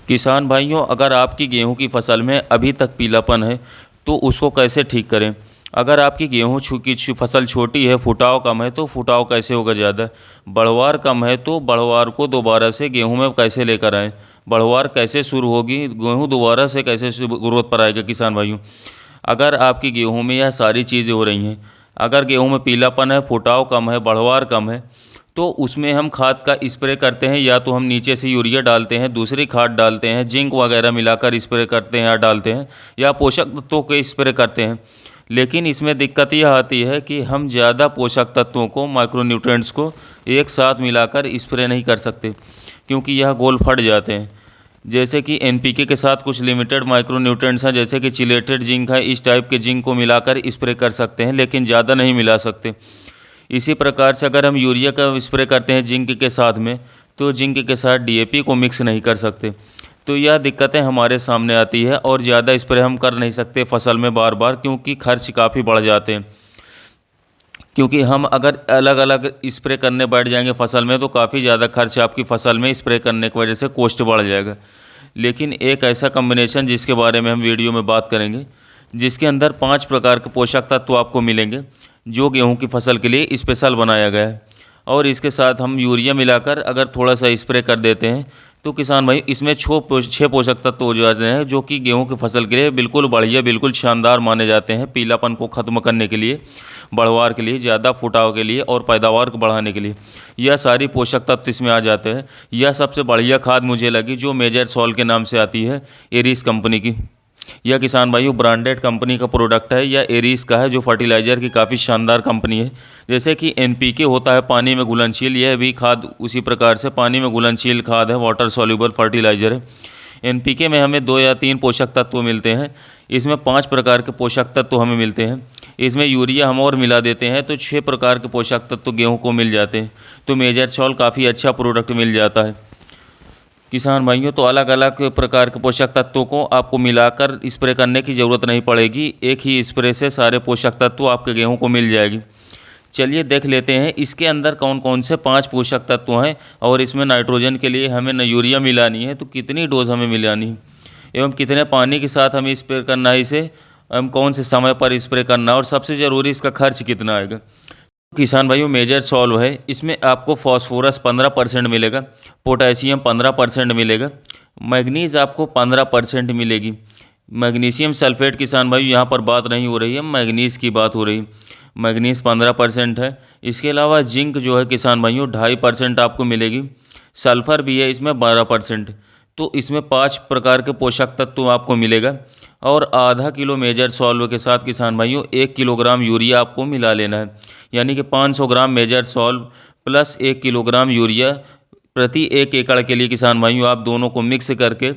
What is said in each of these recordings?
किसान भाइयों, अगर आपकी गेहूं की फसल में अभी तक पीलापन है तो उसको कैसे ठीक करें। अगर आपकी गेहूं की फसल छोटी है, फुटाव कम है, तो फुटाव कैसे होगा ज़्यादा। बढ़वार कम है तो बढ़वार को दोबारा से गेहूं में कैसे लेकर आएँ। बढ़वार कैसे शुरू होगी, गेहूं दोबारा से कैसे ग्रोथ पर आएगा। किसान भाइयों, अगर आपकी गेहूं में यह सारी चीज़ें हो रही हैं, अगर गेहूं में पीलापन है, फुटाव कम है, बढ़वार कम है, तो उसमें हम खाद का स्प्रे करते हैं। या तो हम नीचे से यूरिया डालते हैं, दूसरी खाद डालते हैं, जिंक वगैरह मिलाकर स्प्रे करते हैं या डालते हैं, या पोषक तत्वों के स्प्रे करते हैं। लेकिन इसमें दिक्कत यह आती है कि हम ज़्यादा पोषक तत्वों को, माइक्रोन्यूट्रिएंट्स को एक साथ मिलाकर स्प्रे नहीं कर सकते, क्योंकि यह गोल फट जाते हैं। जैसे कि एनपीके के साथ कुछ लिमिटेड माइक्रोन्यूट्रिएंट्स हैं, जैसे कि चिलेटेड जिंक है, इस टाइप के जिंक को मिलाकर स्प्रे कर सकते हैं, लेकिन ज़्यादा नहीं मिला सकते। इसी प्रकार से अगर हम यूरिया का स्प्रे करते हैं जिंक के साथ में, तो जिंक के साथ डीएपी को मिक्स नहीं कर सकते। तो यह दिक्कतें हमारे सामने आती है और ज़्यादा स्प्रे हम कर नहीं सकते फसल में बार बार, क्योंकि खर्च काफ़ी बढ़ जाते हैं। क्योंकि हम अगर अलग अलग स्प्रे करने बैठ जाएंगे फसल में, तो काफ़ी ज़्यादा खर्च आपकी फसल में स्प्रे करने की वजह से कॉस्ट बढ़ जाएगा। लेकिन एक ऐसा कम्बिनेशन जिसके बारे में हम वीडियो में बात करेंगे, जिसके अंदर 5 प्रकार के पोषक तत्व आपको मिलेंगे, जो गेहूं की फसल के लिए स्पेशल बनाया गया है। और इसके साथ हम यूरिया मिलाकर अगर थोड़ा सा स्प्रे कर देते हैं, तो किसान भाई इसमें 6 पोषक तत्व हो जाते हैं, जो कि गेहूं की फसल के लिए बिल्कुल बढ़िया, बिल्कुल शानदार माने जाते हैं। पीलापन को ख़त्म करने के लिए, बढ़वार के लिए, ज़्यादा फुटाव के लिए और पैदावार को बढ़ाने के लिए यह सारी पोषक तत्व इसमें आ जाते हैं। यह सबसे बढ़िया खाद मुझे लगी, जो मेजर सॉल के नाम से आती है, एरिस कंपनी की। यह किसान भाइयों ब्रांडेड कंपनी का प्रोडक्ट है, या एरिस का है, जो फर्टिलाइज़र की काफ़ी शानदार कंपनी है। जैसे कि एनपीके होता है पानी में घुलनशील, यह भी खाद उसी प्रकार से पानी में घुलनशील खाद है, वाटर सॉल्युबल फर्टिलाइज़र है। एनपीके में हमें 2 या 3 पोषक तत्व मिलते हैं, इसमें 5 प्रकार के पोषक तत्व हमें मिलते हैं। इसमें यूरिया हम और मिला देते हैं तो 6 प्रकार के पोषक तत्व गेहूँ को मिल जाते हैं। तो मेजर सॉल काफ़ी अच्छा प्रोडक्ट मिल जाता है किसान भाइयों। तो अलग अलग प्रकार के पोषक तत्वों को आपको मिलाकर स्प्रे करने की ज़रूरत नहीं पड़ेगी, एक ही स्प्रे से सारे पोषक तत्व आपके गेहूं को मिल जाएगी। चलिए देख लेते हैं इसके अंदर कौन कौन से 5 पोषक तत्व हैं, और इसमें नाइट्रोजन के लिए हमें यूरिया मिलानी है तो कितनी डोज हमें मिलानी है, एवं कितने पानी के साथ हमें स्प्रे करना है इसे, एवं कौन से समय पर स्प्रे करना है, और सबसे ज़रूरी इसका खर्च कितना आएगा। किसान भाइयों मेजर सॉल्व है, इसमें आपको फॉस्फोरस 15% मिलेगा, पोटेशियम 15% मिलेगा, मैग्नीज़ आपको 15% मिलेगी। मैग्नीशियम सल्फेट किसान भाई यहाँ पर बात नहीं हो रही है, मैग्नीज़ की बात हो रही है। मैग्नीज़ 15% है। इसके अलावा जिंक जो है किसान भाइयों 2.5% आपको मिलेगी। सल्फ़र भी है इसमें 12%। तो इसमें 5 प्रकार के पोषक तत्व आपको मिलेगा। और आधा किलो मेजर सॉल्व के साथ किसान भाइयों 1 किलोग्राम यूरिया आपको मिला लेना है, यानी कि 500 ग्राम मेजर सॉल्व प्लस 1 किलोग्राम यूरिया प्रति 1 एकड़ के लिए किसान भाइयों आप दोनों को मिक्स करके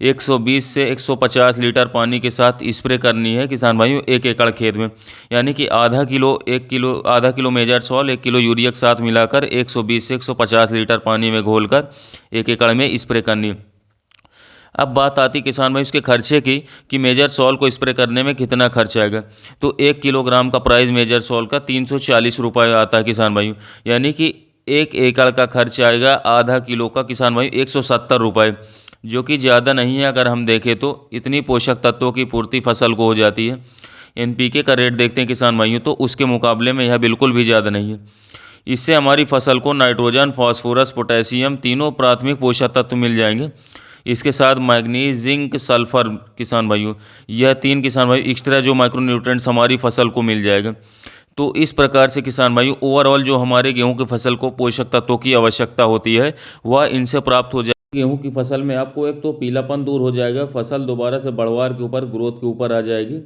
120 से 150 लीटर पानी के साथ स्प्रे करनी है किसान भाइयों 1 एकड़ खेत में। यानी कि आधा किलो मेजर सॉल्व 1 किलो यूरिया के साथ मिलाकर 120 से 150 लीटर पानी में घोलकर 1 एकड़ में स्प्रे करनी है। अब बात आती किसान भाई उसके खर्चे की, कि मेजर सॉल को स्प्रे करने में कितना खर्च आएगा। तो 1 किलोग्राम का प्राइस मेजर सॉल का 340 रुपये आता है किसान भाइयों, यानी कि 1 एकड़ का खर्च आएगा आधा किलो का किसान भाई 170 रुपये, जो कि ज़्यादा नहीं है। अगर हम देखें तो इतनी पोषक तत्वों की पूर्ति फसल को हो जाती है। एनपीके का रेट देखते हैं किसान भाइयों, तो उसके मुकाबले में यह बिल्कुल भी ज़्यादा नहीं है। इससे हमारी फसल को नाइट्रोजन, फास्फोरस, पोटेशियम तीनों प्राथमिक पोषक तत्व मिल जाएंगे। इसके साथ मैग्नीज, जिंक, सल्फर किसान भाइयों, यह 3 किसान भाई एक्स्ट्रा जो माइक्रोन्यूट्रिएंट्स हमारी फसल को मिल जाएगा। तो इस प्रकार से किसान भाइयों ओवरऑल जो हमारे गेहूं की फसल को पोषक तत्वों की आवश्यकता होती है वह इनसे प्राप्त हो जाएगी। गेहूं की फसल में आपको एक तो पीलापन दूर हो जाएगा, फसल दोबारा से बढ़वार के ऊपर, ग्रोथ के ऊपर आ जाएगी।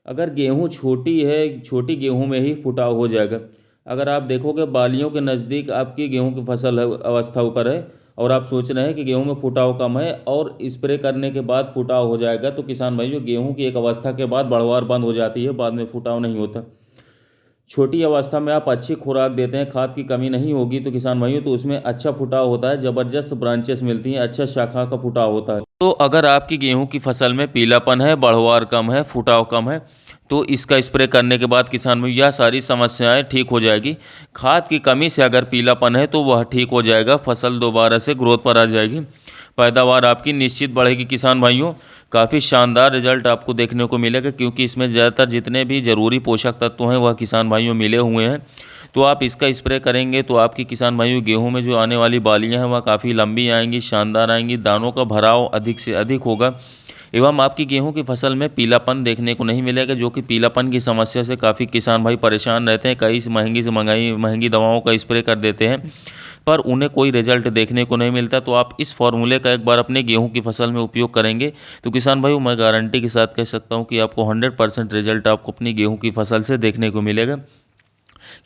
अगर गेहूँ छोटी है, छोटी गेहूँ में ही फुटाव हो जाएगा। अगर आप देखोगे बालियों के नज़दीक आपकी गेहूँ की फसल अवस्था ऊपर है और आप सोच रहे हैं कि गेहूं में फुटाव कम है और स्प्रे करने के बाद फुटाव हो जाएगा, तो किसान भाइयों गेहूं की एक अवस्था के बाद बढ़वार बंद हो जाती है, बाद में फुटाव नहीं होता। छोटी अवस्था में आप अच्छी खुराक देते हैं, खाद की कमी नहीं होगी तो किसान भाइयों तो उसमें अच्छा फुटाव होता है, ज़बरदस्त ब्रांचेस मिलती हैं, अच्छा शाखा का फुटाव होता है। तो अगर आपकी गेहूं की फसल में पीलापन है, बढ़वार कम है, फुटाव कम है, तो इसका स्प्रे करने के बाद किसान भाई यह सारी समस्याएं ठीक हो जाएगी। खाद की कमी से अगर पीलापन है तो वह ठीक हो जाएगा, फसल दोबारा से ग्रोथ पर आ जाएगी, पैदावार आपकी निश्चित बढ़ेगी। किसान भाइयों, काफ़ी शानदार रिजल्ट आपको देखने को मिलेगा, क्योंकि इसमें ज़्यादातर जितने भी ज़रूरी पोषक तत्व हैं वह किसान भाइयों मिले हुए हैं। तो आप इसका स्प्रे करेंगे तो आपकी किसान भाइयों गेहूं में जो आने वाली बालियां हैं वह काफ़ी लंबी आएंगी, शानदार आएंगी, दानों का भराव अधिक से अधिक होगा एवं आपकी गेहूं की फसल में पीलापन देखने को नहीं मिलेगा, जो कि पीलापन की समस्या से काफ़ी किसान भाई परेशान रहते हैं। कई से महंगी दवाओं का स्प्रे कर देते हैं पर उन्हें कोई रिजल्ट देखने को नहीं मिलता। तो आप इस फॉर्मूले का एक बार अपने गेहूं की फसल में उपयोग करेंगे तो किसान भाई मैं गारंटी के साथ कह सकता हूं कि आपको 100% रिजल्ट आपको अपनी गेहूं की फसल से देखने को मिलेगा।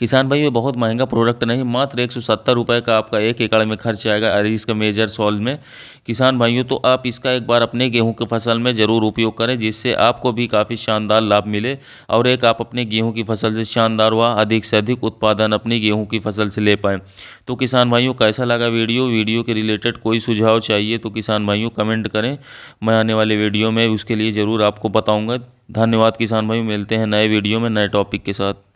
किसान भाई ये बहुत महंगा प्रोडक्ट नहीं, मात्र 170 रुपये का आपका 1 एकड़ में खर्च आएगा अरीज का मेजर सॉल्व में। किसान भाइयों, तो आप इसका एक बार अपने गेहूं की फसल में ज़रूर उपयोग करें, जिससे आपको भी काफ़ी शानदार लाभ मिले और एक आप अपने गेहूं की फसल से शानदार व अधिक से अधिक उत्पादन अपनी गेहूं की फसल से ले पाएँ। तो किसान भाइयों, कैसा लगा वीडियो के रिलेटेड कोई सुझाव चाहिए तो किसान भाइयों कमेंट करें, मैं आने वाले वीडियो में उसके लिए ज़रूर आपको बताऊँगा। धन्यवाद किसान भाइयों, मिलते हैं नए वीडियो में नए टॉपिक के साथ।